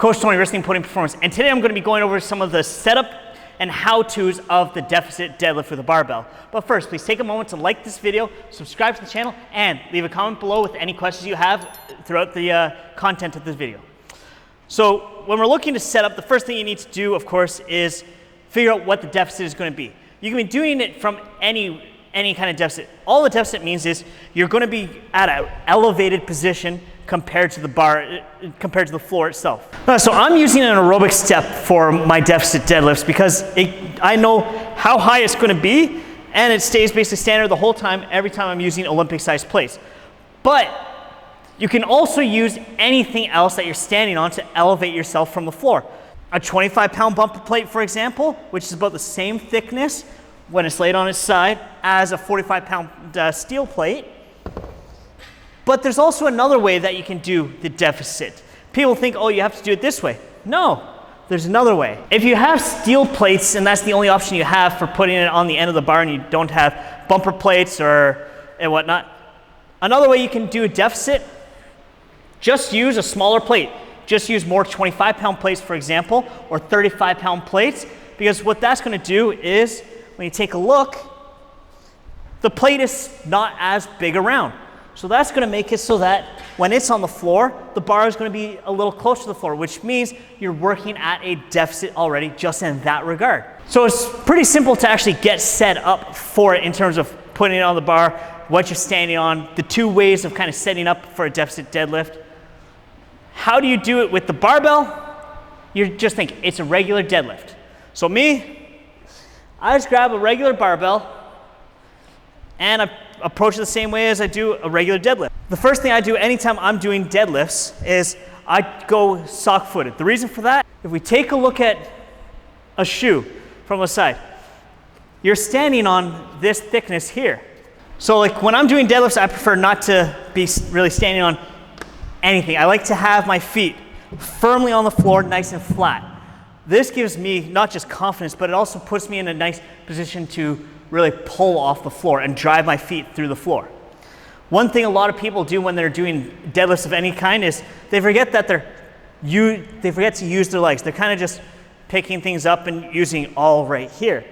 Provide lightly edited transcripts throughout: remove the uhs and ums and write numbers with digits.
Coach Tony, Wrestling Podium Performance, and today I'm going to be going over some of the setup and how-tos of the deficit deadlift with a barbell. But first, please take a moment to like this video, subscribe to the channel, and leave a comment below with any questions you have throughout the content of this video. So when we're looking to set up, the first thing you need to do, of course, is figure out what the deficit is going to be. You can be doing it from any kind of deficit. All the deficit means is you're going to be at an elevated position compared to the bar, compared to the floor itself. So I'm using an aerobic step for my deficit deadlifts because I know how high it's going to be, and it stays basically standard the whole time, every time I'm using Olympic-sized plates. But you can also use anything else that you're standing on to elevate yourself from the floor. A 25-pound bumper plate, for example, which is about the same thickness when it's laid on its side as a 45-pound steel plate. But there's also another way that you can do the deficit. People think, oh, you have to do it this way. No, there's another way. If you have steel plates and that's the only option you have for putting it on the end of the bar and you don't have bumper plates and whatnot, another way you can do a deficit, just use a smaller plate. Just use more 25-pound plates, for example, or 35-pound plates, because what that's going to do is, when you take a look, the plate is not as big around. So that's going to make it so that when it's on the floor, the bar is going to be a little closer to the floor, which means you're working at a deficit already just in that regard. So it's pretty simple to actually get set up for it in terms of putting it on the bar, what you're standing on, the two ways of kind of setting up for a deficit deadlift. How do you do it with the barbell? You just think it's a regular deadlift. So I just grab a regular barbell and I approach it the same way as I do a regular deadlift. The first thing I do anytime I'm doing deadlifts is I go sock-footed. The reason for that, if we take a look at a shoe from the side, you're standing on this thickness here. So like when I'm doing deadlifts, I prefer not to be really standing on anything. I like to have my feet firmly on the floor, nice and flat. This gives me not just confidence, but it also puts me in a nice position to really pull off the floor and drive my feet through the floor. One thing a lot of people do when they're doing deadlifts of any kind is they forget that they forget to use their legs. They're kind of just picking things up and using all right here,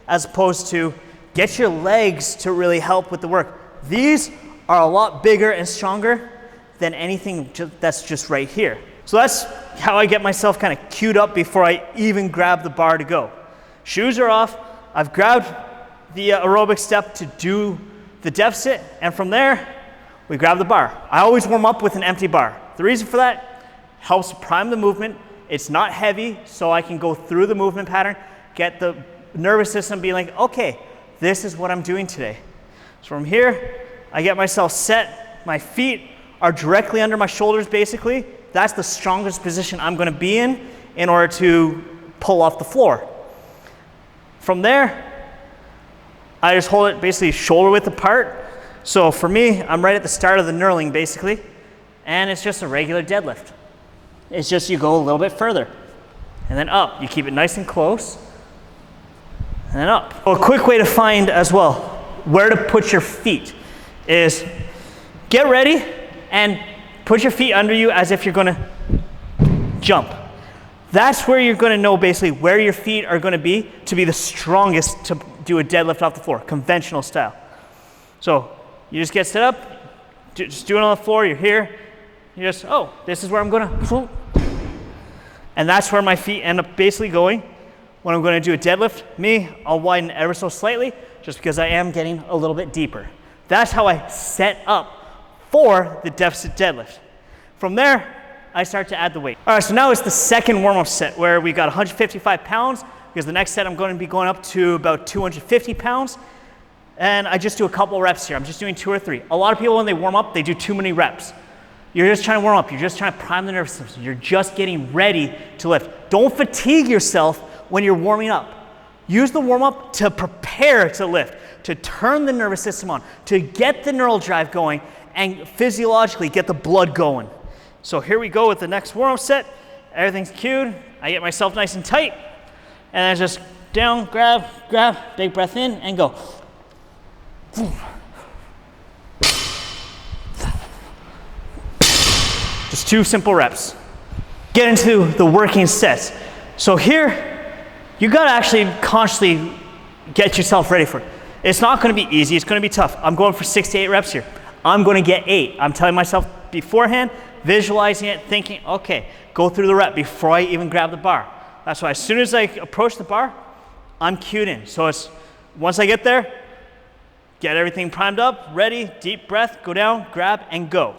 as opposed to get your legs to really help with the work. These are a lot bigger and stronger than anything that's just right here. So that's how I get myself kind of queued up before I even grab the bar to go. Shoes are off, I've grabbed the aerobic step to do the deficit, and from there, we grab the bar. I always warm up with an empty bar. The reason for that, helps prime the movement. It's not heavy, so I can go through the movement pattern, get the nervous system being like, okay, this is what I'm doing today. So from here, I get myself set, my feet are directly under my shoulders basically. That's the strongest position I'm going to be in order to pull off the floor. From there, I just hold it basically shoulder width apart. So for me, I'm right at the start of the knurling basically, and it's just a regular deadlift. It's just you go a little bit further and then up. You keep it nice and close and then up. Well, a quick way to find as well where to put your feet is get ready and put your feet under you as if you're going to jump. That's where you're going to know basically where your feet are going to be the strongest to do a deadlift off the floor, conventional style. So you just get set up, just do it on the floor, you're here, you just, oh, this is where I'm going to, and that's where my feet end up basically going. When I'm going to do a deadlift, I'll widen ever so slightly just because I am getting a little bit deeper. That's how I set up for the deficit deadlift. From there, I start to add the weight. All right, so now it's the second warm-up set where we got 155 pounds because the next set I'm going to be going up to about 250 pounds. And I just do a couple reps here. I'm just doing 2 or 3. A lot of people when they warm up, they do too many reps. You're just trying to warm up. You're just trying to prime the nervous system. You're just getting ready to lift. Don't fatigue yourself when you're warming up. Use the warm-up to prepare to lift, to turn the nervous system on, to get the neural drive going, and physiologically get the blood going. So here we go with the next warm-up set. Everything's cued. I get myself nice and tight. And then just down, grab, big breath in, and go. Just 2 simple reps. Get into the working sets. So here, you gotta actually consciously get yourself ready for it. It's not gonna be easy, it's gonna be tough. I'm going for 6 to 8 reps here. I'm gonna get 8. I'm telling myself beforehand, visualizing it, thinking, okay, go through the rep before I even grab the bar. That's why as soon as I approach the bar, I'm cued in. So it's, once I get there, get everything primed up, ready, deep breath, go down, grab, and go.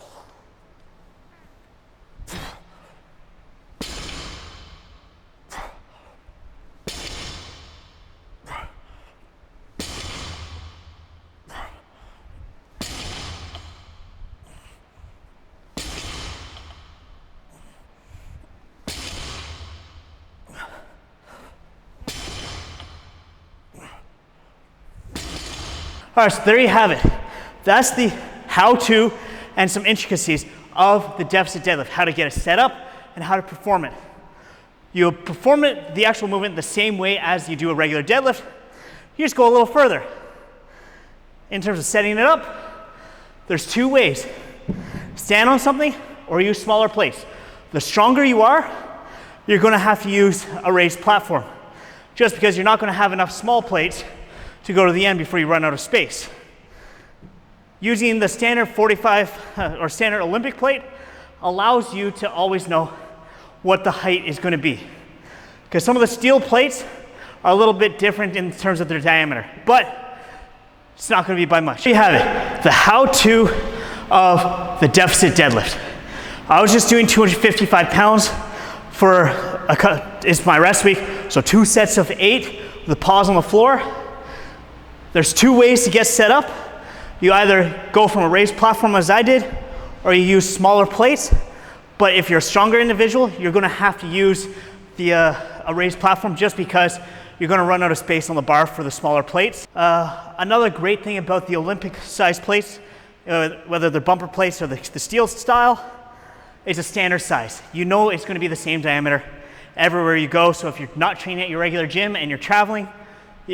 All right, so there you have it. That's the how-to and some intricacies of the deficit deadlift, how to get it set up and how to perform it. You perform it, the actual movement, the same way as you do a regular deadlift. You just go a little further. In terms of setting it up, there's 2 ways. Stand on something or use smaller plates. The stronger you are, you're gonna have to use a raised platform, just because you're not gonna have enough small plates to go to the end before you run out of space. Using the standard 45 or standard Olympic plate allows you to always know what the height is going to be. Because some of the steel plates are a little bit different in terms of their diameter, but it's not going to be by much. There you have it, the how-to of the deficit deadlift. I was just doing 255 pounds for it's my rest week, so 2 sets of 8 with a pause on the floor. There's 2 ways to get set up. You either go from a raised platform as I did, or you use smaller plates. But if you're a stronger individual, you're gonna have to use a raised platform, just because you're gonna run out of space on the bar for the smaller plates. Another great thing about the Olympic size plates, whether they're bumper plates or the steel style, is a standard size. You know it's gonna be the same diameter everywhere you go. So if you're not training at your regular gym and you're traveling,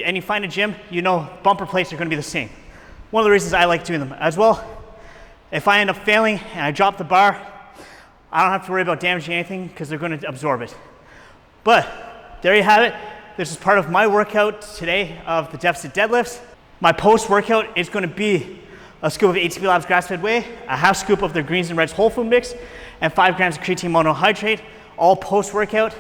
and you find a gym, you know bumper plates are gonna be the same. One of the reasons I like doing them as well. If I end up failing and I drop the bar, I don't have to worry about damaging anything because they're gonna absorb it. But there you have it. This is part of my workout today of the deficit deadlifts. My post-workout is gonna be a scoop of ATP Labs grass-fed whey, a half scoop of their greens and reds whole food mix, and 5 grams of creatine monohydrate, all post-workout.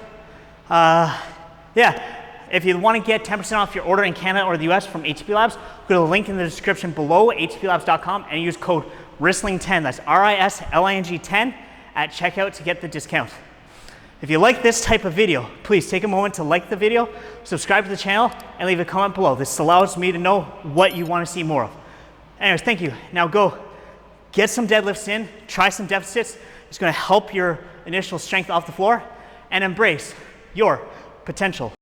Yeah. If you want to get 10% off your order in Canada or the US from ATP Labs, go to the link in the description below, atplabs.com, and use code RISLING10, that's RISLING10 at checkout to get the discount. If you like this type of video, please take a moment to like the video, subscribe to the channel, and leave a comment below. This allows me to know what you want to see more of. Anyways, thank you. Now go get some deadlifts in, try some deficits. It's going to help your initial strength off the floor, and embrace your potential.